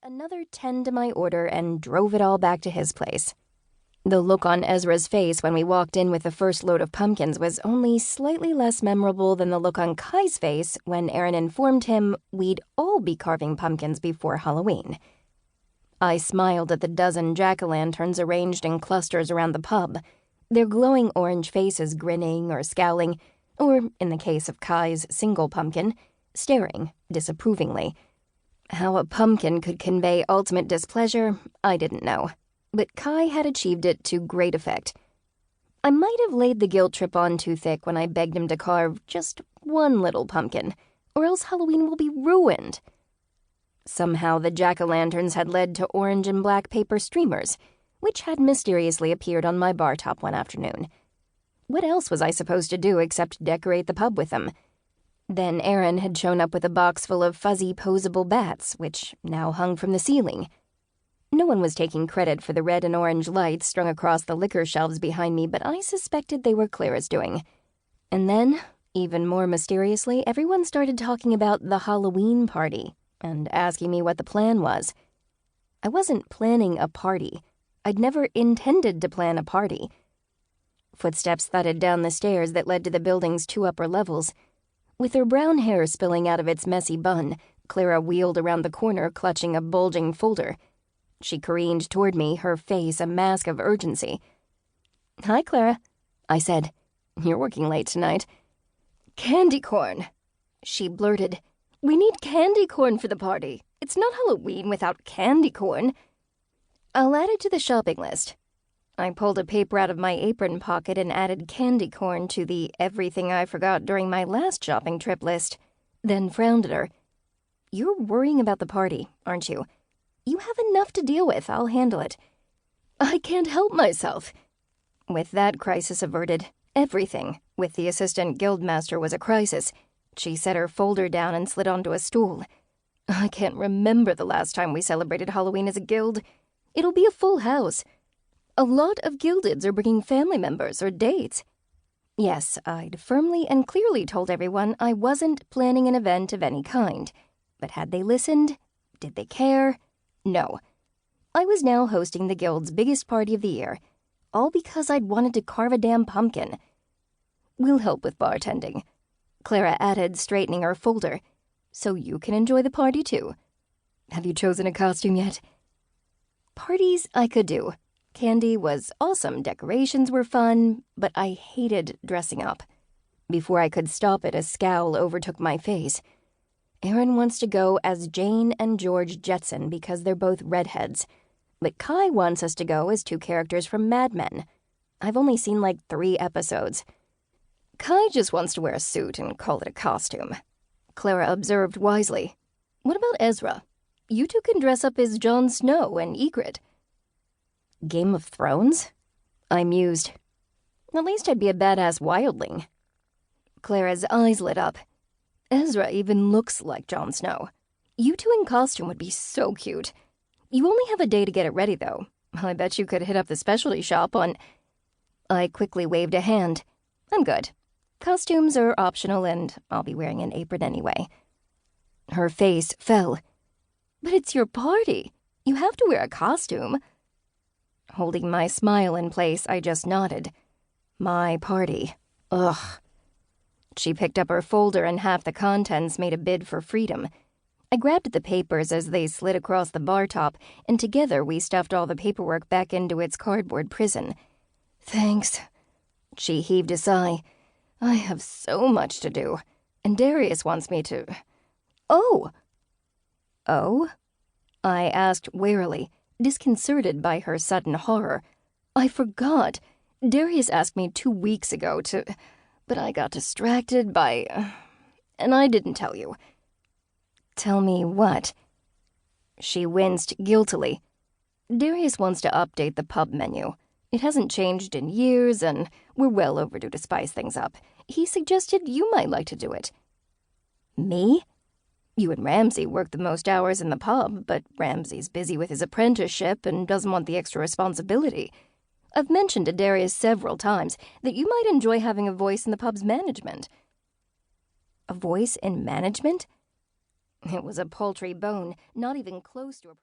another 10 to my order and drove it all back to his place. The look on Ezra's face when we walked in with the first load of pumpkins was only slightly less memorable than the look on Kai's face when Aaron informed him we'd all be carving pumpkins before Halloween. I smiled at the dozen jack-o'-lanterns arranged in clusters around the pub, their glowing orange faces grinning or scowling, or, in the case of Kai's single pumpkin, staring disapprovingly. How a pumpkin could convey ultimate displeasure, I didn't know, but Kai had achieved it to great effect. I might have laid the guilt trip on too thick when I begged him to carve just one little pumpkin, or else Halloween will be ruined. Somehow the jack-o'-lanterns had led to orange and black paper streamers, which had mysteriously appeared on my bar top one afternoon. What else was I supposed to do except decorate the pub with them? Then Aaron had shown up with a box full of fuzzy, posable bats, which now hung from the ceiling. No one was taking credit for the red and orange lights strung across the liquor shelves behind me, but I suspected they were Clara's doing. And then, even more mysteriously, everyone started talking about the Halloween party and asking me what the plan was. I wasn't planning a party. I'd never intended to plan a party. Footsteps thudded down the stairs that led to the building's 2 upper levels. With her brown hair spilling out of its messy bun, Clara wheeled around the corner clutching a bulging folder. She careened toward me, her face a mask of urgency. "Hi, Clara," I said. "You're working late tonight." "Candy corn," she blurted. "We need candy corn for the party. It's not Halloween without candy corn." "I'll add it to the shopping list." I pulled a paper out of my apron pocket and added candy corn to the everything I forgot during my last shopping trip list, then frowned at her. "You're worrying about the party, aren't you? You have enough to deal with. I'll handle it." "I can't help myself." With that crisis averted, everything with the assistant guildmaster was a crisis. She set her folder down and slid onto a stool. "I can't remember the last time we celebrated Halloween as a guild. It'll be a full house. A lot of guildeds are bringing family members or dates." Yes, I'd firmly and clearly told everyone I wasn't planning an event of any kind. But had they listened? Did they care? No. I was now hosting the guild's biggest party of the year, all because I'd wanted to carve a damn pumpkin. "We'll help with bartending," Clara added, straightening her folder, "so you can enjoy the party too. Have you chosen a costume yet?" Parties I could do. Candy was awesome, decorations were fun, but I hated dressing up. Before I could stop it, a scowl overtook my face. Aaron wants to go as Jane and George Jetson because they're both redheads, but Kai wants us to go as 2 characters from Mad Men. I've only seen like 3 episodes. "Kai just wants to wear a suit and call it a costume," Clara observed wisely. "What about Ezra? You 2 can dress up as Jon Snow and Ygritte." "Game of Thrones?" I mused. "At least I'd be a badass wildling." Clara's eyes lit up. "Ezra even looks like Jon Snow. You 2 in costume would be so cute. You only have a day to get it ready, though. I bet you could hit up the specialty shop on—" I quickly waved a hand. "I'm good. Costumes are optional, and I'll be wearing an apron anyway." Her face fell. "But it's your party. You have to wear a costume." Holding my smile in place, I just nodded. My party. Ugh. She picked up her folder and half the contents made a bid for freedom. I grabbed the papers as they slid across the bar top, and together we stuffed all the paperwork back into its cardboard prison. "Thanks." She heaved a sigh. "I have so much to do, and Darius wants me to—" "Oh!" "Oh?" I asked warily, disconcerted by her sudden horror. "I forgot. Darius asked me 2 weeks ago to... but I got distracted by... and I didn't tell you." "Tell me what?" She winced guiltily. "Darius wants to update the pub menu. It hasn't changed in years, and we're well overdue to spice things up. He suggested you might like to do it." "Me?" "You and Ramsay work the most hours in the pub, but Ramsay's busy with his apprenticeship and doesn't want the extra responsibility. I've mentioned to Darius several times that you might enjoy having a voice in the pub's management." "A voice in management?" It was a paltry bone, not even close to a...